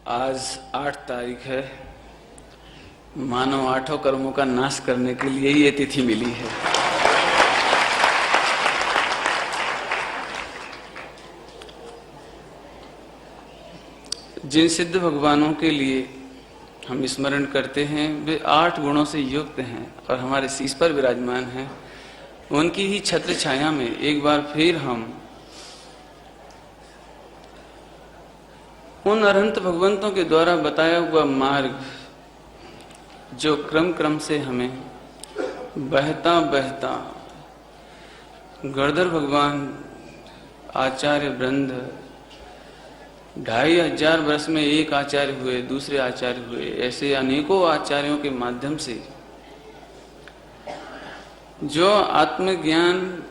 आज 8 तारीख है। मानव आठों कर्मों का नाश करने के लिए ये तिथि मिली है। जिन सिद्ध भगवानों के लिए हम स्मरण करते हैं वे 8 गुणों से युक्त हैं और हमारे शीश पर विराजमान हैं। उनकी ही छत्र छाया में एक बार फिर हम उन अनंत भगवंतों के द्वारा बताया हुआ मार्ग, जो क्रम क्रम से हमें बहता बहता गणधर भगवान, आचार्य वृंद, 2500 वर्ष में एक आचार्य हुए, दूसरे आचार्य हुए, ऐसे अनेकों आचार्यों के माध्यम से जो आत्मज्ञान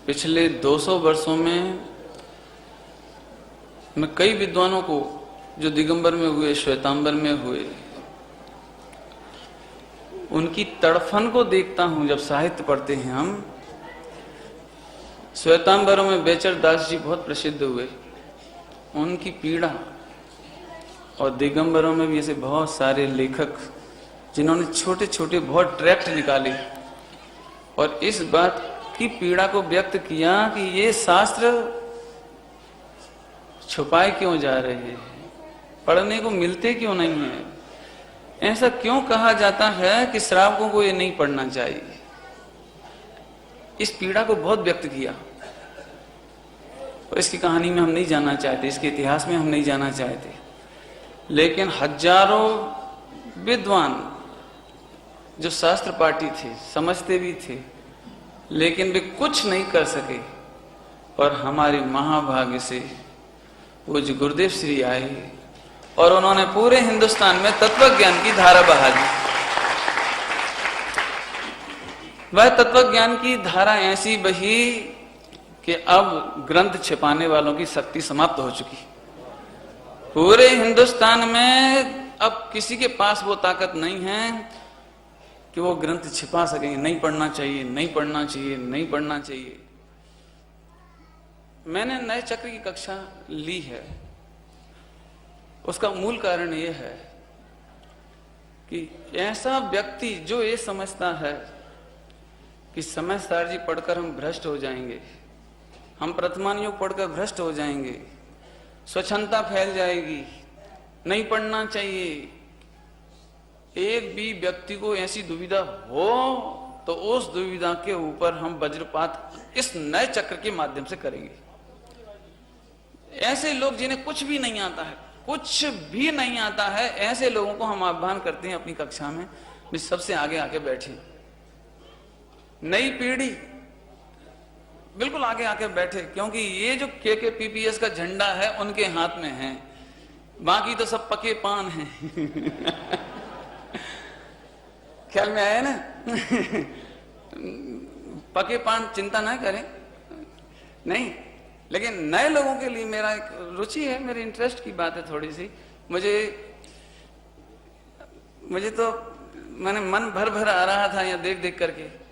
पिछले 200 वर्षों में मैं कई विद्वानों को जो दिगंबर में हुए, श्वेतांबर में हुए, उनकी तड़फन को देखता हूं। जब साहित्य पढ़ते हैं हम, श्वेतांबरों में बेचर दास जी बहुत प्रसिद्ध हुए, उनकी पीड़ा, और दिगंबरों में भी ऐसे बहुत सारे लेखक जिन्होंने छोटे छोटे बहुत ट्रैक्ट निकाले और इस बात की पीड़ा को व्यक्त किया कि ये शास्त्र छुपाए क्यों जा रहे हैं, पढ़ने को मिलते क्यों नहीं है, ऐसा क्यों कहा जाता है कि श्रावकों को ये नहीं पढ़ना चाहिए। इस पीड़ा को बहुत व्यक्त किया और इसकी कहानी में हम नहीं जाना चाहते, इसके इतिहास में हम नहीं जाना चाहते, लेकिन हजारों विद्वान जो शास्त्र पाठी थे, समझते भी थे, लेकिन वे कुछ नहीं कर सके। और हमारे महाभाग्य से वो जो गुरुदेव श्री आए और उन्होंने पूरे हिंदुस्तान में तत्वज्ञान की धारा बहा दी। वह तत्वज्ञान की धारा ऐसी बही कि अब ग्रंथ छिपाने वालों की शक्ति समाप्त हो चुकी। पूरे हिंदुस्तान में अब किसी के पास वो ताकत नहीं है कि वो ग्रंथ छिपा सकेंगे। नहीं पढ़ना चाहिए, नहीं पढ़ना चाहिए, नहीं पढ़ना चाहिए। मैंने नए चक्र की कक्षा ली है। उसका मूल कारण यह है कि ऐसा व्यक्ति जो ये समझता है कि समय सार जी पढ़कर हम भ्रष्ट हो जाएंगे, हम प्रथमान योग पढ़कर भ्रष्ट हो जाएंगे, स्वच्छंदता फैल जाएगी, नहीं पढ़ना चाहिए, एक भी व्यक्ति को ऐसी दुविधा हो तो उस दुविधा के ऊपर हम वज्रपात इस नए चक्र के माध्यम से करेंगे। ऐसे लोग जिन्हें कुछ भी नहीं आता है, कुछ भी नहीं आता है, ऐसे लोगों को हम आह्वान करते हैं अपनी कक्षा में भी सबसे आगे आके बैठे। नई पीढ़ी बिल्कुल आगे आके बैठे, क्योंकि ये जो KKPPS का झंडा है उनके हाथ में है, बाकी तो सब पके पान हैं। ख्याल में आया ना? पके पान चिंता ना करें, नहीं, लेकिन नए लोगों के लिए मेरा एक रुचि है, मेरे इंटरेस्ट की बात है थोड़ी सी। मुझे तो मैंने मन भर भर आ रहा था यहाँ देख देख करके।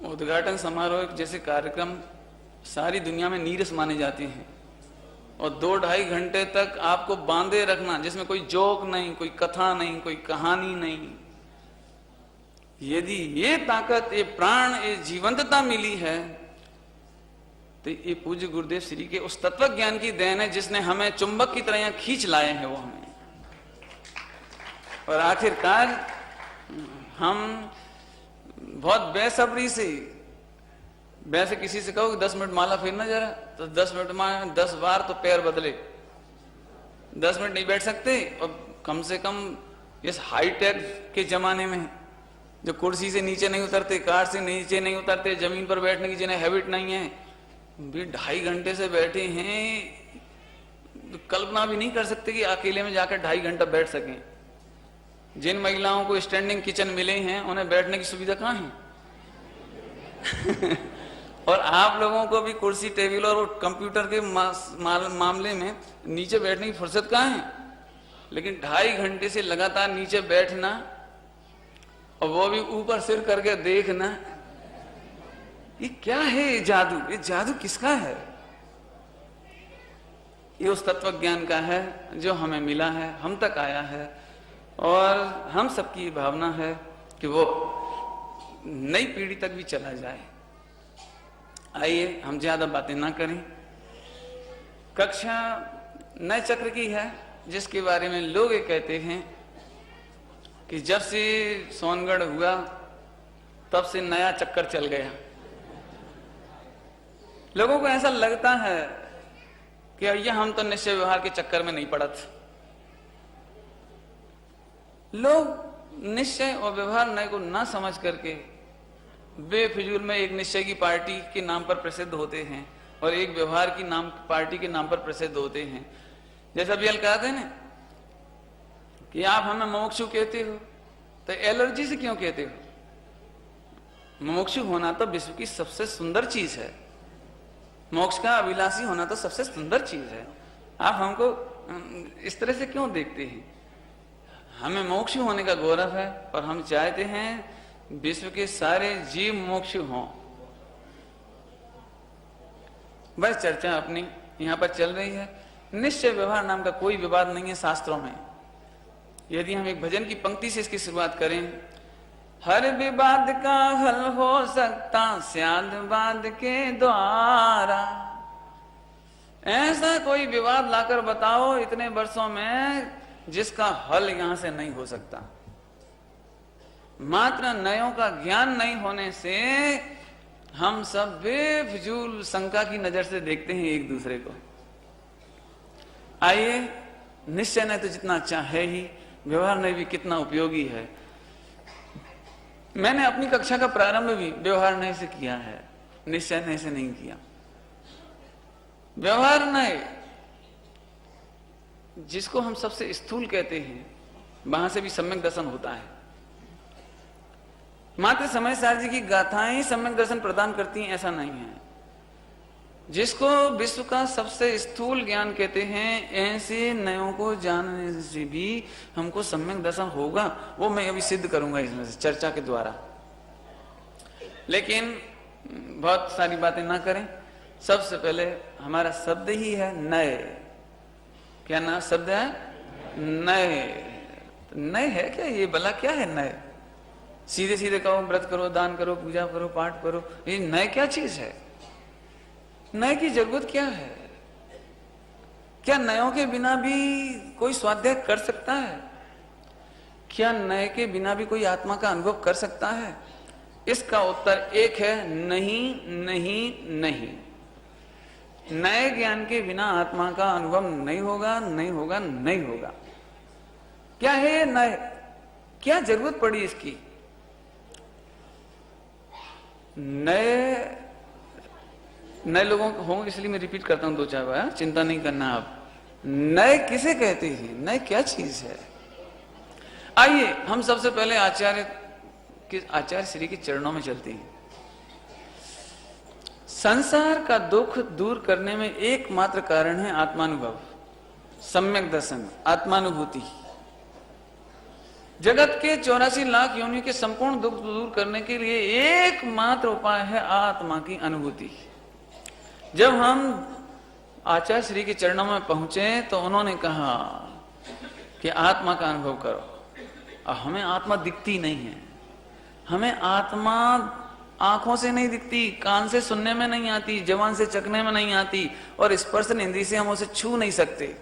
उद्घाटन समारोह जैसे कार्यक्रम सारी दुनिया में नीरस माने जाते हैं और 2-2.5 घंटे तक आपको बांधे रखना, जिसमें कोई जोक नहीं, कोई कथा नहीं, कोई कहानी नहीं। यदि ये ताकत, ये प्राण, ये जीवंतता मिली है तो ये पूज्य गुरुदेव श्री के उस तत्व ज्ञान की देन है जिसने हमें चुंबक की तरह खींच लाए हैं वो हमें। और आखिरकार हम बहुत बेसब्री से, वैसे किसी से कहो कि 10 मिनट माला फेरना जरा, तो 10 मिनट में 10 बार तो पैर बदले, 10 मिनट नहीं बैठ सकते। और कम से कम इस हाईटेक के जमाने में जो कुर्सी से नीचे नहीं उतरते, कार से नीचे नहीं उतरते, जमीन पर बैठने की जिन्हें हैबिट नहीं है, भी 2.5 घंटे से बैठे हैं, तो कल्पना भी नहीं कर सकते कि अकेले में जाकर 2.5 घंटा बैठ सकें। जिन महिलाओं को स्टैंडिंग किचन मिले हैं उन्हें बैठने की सुविधा कहाँ है? और आप लोगों को भी कुर्सी, टेबल और कंप्यूटर के मामले में नीचे बैठने की फुर्सत कहाँ है? लेकिन 2.5 घंटे से लगातार नीचे बैठना और वो भी ऊपर सिर करके देखना, ये क्या है? ये जादू किसका है? ये उस तत्व ज्ञान का है जो हमें मिला है, हम तक आया है, और हम सबकी भावना है कि वो नई पीढ़ी तक भी चला जाए। आइए हम ज्यादा बातें ना करें। कक्षा नए चक्र की है, जिसके बारे में लोग ये कहते हैं कि जब से सोनगढ़ हुआ तब से नया चक्कर चल गया। लोगों को ऐसा लगता है कि ये हम तो निश्चय व्यवहार के चक्कर में नहीं पड़त। लोग निश्चय और व्यवहार नए को ना समझ करके बेफिजूल में एक निश्चय की पार्टी के नाम पर प्रसिद्ध होते हैं और एक व्यवहार की नाम पार्टी के नाम पर प्रसिद्ध होते हैं। जैसा भी कहते हैं ना कि आप हमें मुमुक्षु कहते हो, तो एलर्जी से क्यों कहते हो? मुमुक्षु होना तो विश्व की सबसे सुंदर चीज है, मोक्ष का अभिलाषी होना तो सबसे सुंदर चीज है। आप हमको इस तरह से क्यों देखते हैं? हमें मोक्ष होने का गौरव है और हम चाहते हैं विश्व के सारे जीव मोक्ष हों। बस चर्चा अपनी यहां पर चल रही है। निश्चय व्यवहार नाम का कोई विवाद नहीं है शास्त्रों में। यदि हम एक भजन की पंक्ति से इसकी शुरुआत करें, हर विवाद का हल हो सकता स्यादवाद के द्वारा। ऐसा कोई विवाद लाकर बताओ इतने वर्षों में जिसका हल यहां से नहीं हो सकता। मात्र नयों का ज्ञान नहीं होने से हम सब बेफिजूल शंका की नजर से देखते हैं एक दूसरे को। आइए, निश्चय नहीं तो जितना अच्छा है ही, व्यवहार नहीं भी कितना उपयोगी है। मैंने अपनी कक्षा का प्रारंभ भी व्यवहार नहीं से किया है, निश्चय नहीं से नहीं किया। व्यवहार नहीं जिसको हम सबसे स्थूल कहते हैं, वहां से भी सम्यक दर्शन होता है। मात्र समय सार जी की गाथाएं सम्यक दर्शन प्रदान करती हैं ऐसा नहीं है। जिसको विश्व का सबसे स्थूल ज्ञान कहते हैं, ऐसे नयों को जानने से भी हमको सम्यक दर्शन होगा, वो मैं अभी सिद्ध करूंगा इसमें से चर्चा के द्वारा। लेकिन बहुत सारी बातें ना करें। सबसे पहले हमारा शब्द ही है नए। क्या ना शब्द है? नए। नए है क्या? ये भला क्या है नए? सीधे सीधे कहो व्रत करो, दान करो, पूजा करो, पाठ करो, ये नए क्या चीज है? नए की जरूरत क्या है? क्या नयों के बिना भी कोई स्वाध्याय कर सकता है? क्या नए के बिना भी कोई आत्मा का अनुभव कर सकता है? इसका उत्तर एक है, नहीं नहीं नहीं। नए ज्ञान के बिना आत्मा का अनुभव नहीं होगा, नहीं होगा, नहीं होगा। क्या है नए? क्या जरूरत पड़ी इसकी? नए लोगों को होंगे, इसलिए मैं रिपीट करता हूं दो चार बार, चिंता नहीं करना आप। नए किसे कहते हैं? नए क्या चीज है? आइए हम सबसे पहले आचार्य श्री के चरणों में चलते हैं। संसार का दुख दूर करने में एकमात्र कारण है आत्मानुभव, सम्यक दर्शन, आत्मानुभूति। जगत के 84 लाख योनियों के संपूर्ण दुख दूर करने के लिए एकमात्र उपाय है आत्मा की अनुभूति। जब हम आचार्य श्री के चरणों में पहुंचे तो उन्होंने कहा कि आत्मा का अनुभव करो। और हमें आत्मा दिखती नहीं है। हमें आत्मा आंखों से नहीं दिखती, कान से सुनने में नहीं आती, जबान से चखने में नहीं आती, और स्पर्शन इंद्रिय से हम उसे छू नहीं सकते।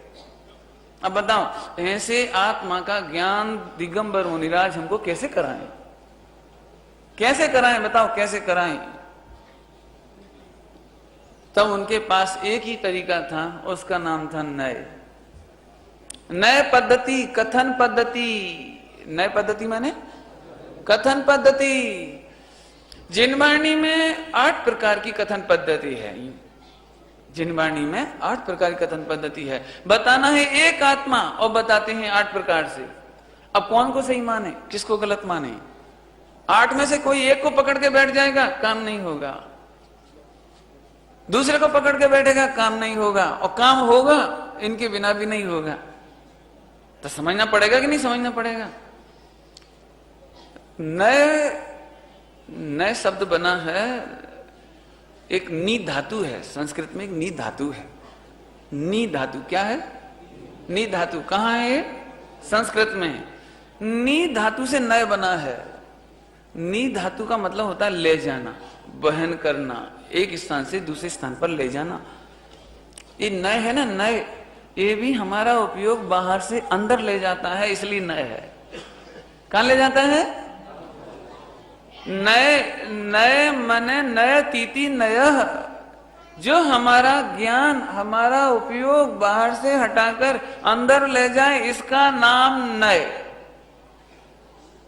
अब बताओ, ऐसे आत्मा का ज्ञान दिगंबर मुनिराज हमको कैसे कराएं? कैसे कराएं? बताओ कैसे कराएं? तब उनके पास एक ही तरीका था, उसका नाम था नए। नए पद्धति, कथन पद्धति। नए पद्धति माने कथन पद्धति। जिनवाणी में 8 प्रकार की कथन पद्धति है। जिनवाणी में 8 प्रकार की कथन पद्धति है। बताना है एक आत्मा और बताते हैं 8 प्रकार से। अब कौन को सही माने, किसको गलत माने? 8 में से कोई एक को पकड़ के बैठ जाएगा, काम नहीं होगा। दूसरे को पकड़ के बैठेगा, काम नहीं होगा। और काम होगा इनके बिना भी नहीं होगा। तो समझना पड़ेगा कि नहीं समझना पड़ेगा? नए शब्द बना है, एक नी धातु है, संस्कृत में एक नी धातु है। नी धातु क्या है? नी धातु कहां है? संस्कृत में। नी धातु से नय बना है। नी धातु का मतलब होता है ले जाना, वहन करना, एक स्थान से दूसरे स्थान पर ले जाना। ये नय है ना, नय, ये भी हमारा उपयोग बाहर से अंदर ले जाता है, इसलिए नय है। कहां ले जाता है? नय, नय मने नय तीति नयः, जो हमारा ज्ञान, हमारा उपयोग बाहर से हटाकर अंदर ले जाए, इसका नाम नय।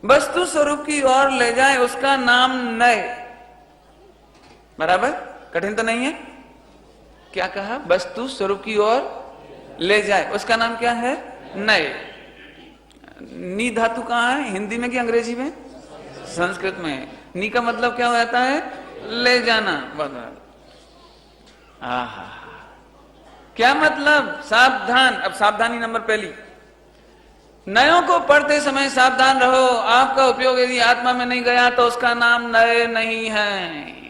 वस्तु स्वरूप की ओर ले जाए, उसका नाम नय। बराबर? कठिन तो नहीं है? क्या कहा? वस्तु स्वरूप की ओर ले जाए, उसका नाम क्या है? नय। नी धातु कहां है? हिंदी में कि अंग्रेजी में? संस्कृत में। नी का मतलब क्या हो जाता है? ले जाना। आहा, क्या मतलब? सावधान। अब सावधानी नंबर पहली, नयों को पढ़ते समय सावधान रहो। आपका उपयोग यदि आत्मा में नहीं गया तो उसका नाम नय नहीं है।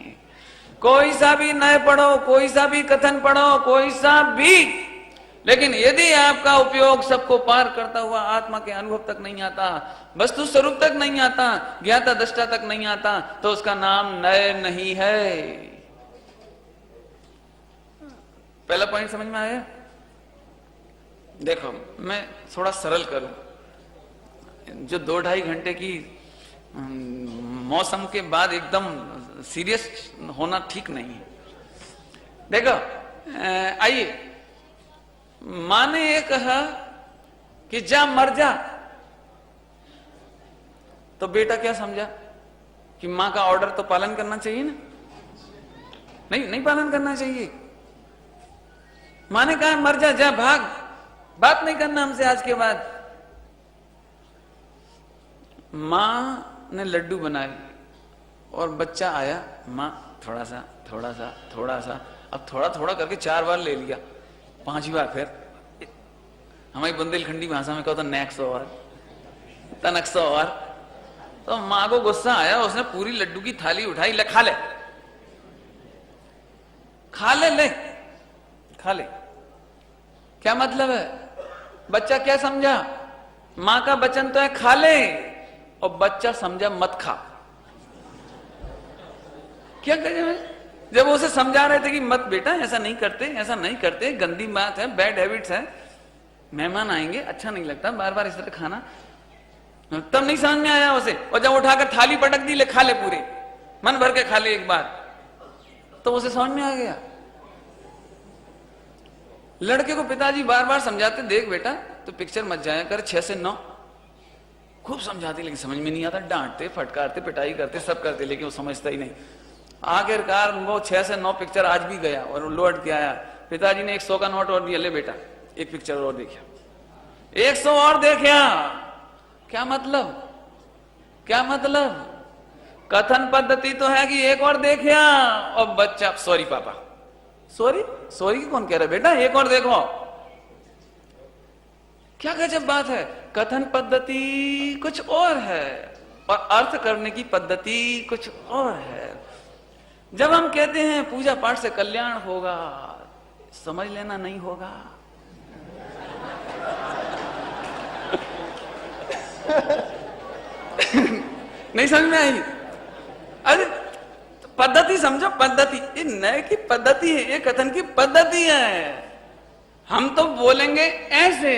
कोई सा भी नय पढ़ो, कोई सा भी कथन पढ़ो, कोई सा भी, लेकिन यदि आपका उपयोग सबको पार करता हुआ आत्मा के अनुभव तक नहीं आता, वस्तु स्वरूप तक नहीं आता, ज्ञाता दृष्टा तक नहीं आता, तो उसका नाम नय नहीं है। पहला पॉइंट समझ में आया? देखो, मैं थोड़ा सरल करूं। जो 2-2.5 घंटे की मौसम के बाद एकदम सीरियस होना ठीक नहीं है। देखो, आइए, माँ ने ये कहा कि जा मर जा, तो बेटा क्या समझा कि माँ का ऑर्डर तो पालन करना चाहिए ना? नहीं पालन करना चाहिए। माँ ने कहा मर जा, जा भाग, बात नहीं करना हमसे आज के बाद। माँ ने लड्डू बनाए और बच्चा आया, माँ थोड़ा सा थोड़ा सा थोड़ा सा, अब थोड़ा थोड़ा करके 4 बार ले लिया, 5वीं बार फिर हमारी बुंदेलखंडी भाषा में कहता नेक्स्ट और तनक्स और। तो माँ को गुस्सा आया, उसने पूरी लड्डू की थाली उठाई, ले खा ले, खा ले, ले खा ले। क्या मतलब है? बच्चा क्या समझा? माँ का वचन तो है खा ले, और बच्चा समझा मत खा। क्या करें? जब उसे समझा रहे थे कि मत बेटा, ऐसा नहीं करते, ऐसा नहीं करते, गंदी बात है, बैड हैबिट्स है, मेहमान आएंगे, अच्छा नहीं लगता बार बार इस तरह खाना, तब नहीं समझ में आया उसे। और जब उठाकर थाली पटक दी, ले खा ले, पूरे मन भर के खा ले एक बार, तो उसे समझ में आ गया। लड़के को पिताजी बार बार समझाते, देख बेटा तो पिक्चर मत जाया कर 6 से 9, खूब समझाते, लेकिन समझ में नहीं आता, डांटते, फटकारते, पिटाई करते, सब करते, लेकिन वो समझता ही नहीं। आखिरकार वो 6 से 9 पिक्चर आज भी गया और लौट के आया। पिताजी ने 100 का नोट और दिया, ले बेटा एक पिक्चर और देखा, 100 और देखा। क्या मतलब? क्या मतलब? कथन पद्धति तो है कि एक और देखा, और बच्चा सॉरी पापा, सॉरी सॉरी कौन कह रहा है बेटा, एक और देखो। क्या गजब बात है। कथन पद्धति कुछ और है और अर्थ करने की पद्धति कुछ और है। जब हम कहते हैं पूजा पाठ से कल्याण होगा, समझ लेना नहीं होगा। नहीं समझ में आई? अरे पद्धति समझो, पद्धति, ये नए की पद्धति है, ये कथन की पद्धति है। हम तो बोलेंगे ऐसे,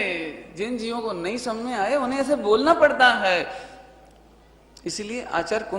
जिन जीवों को नहीं समझ में आए उन्हें ऐसे बोलना पड़ता है। इसलिए आचार्य कुंद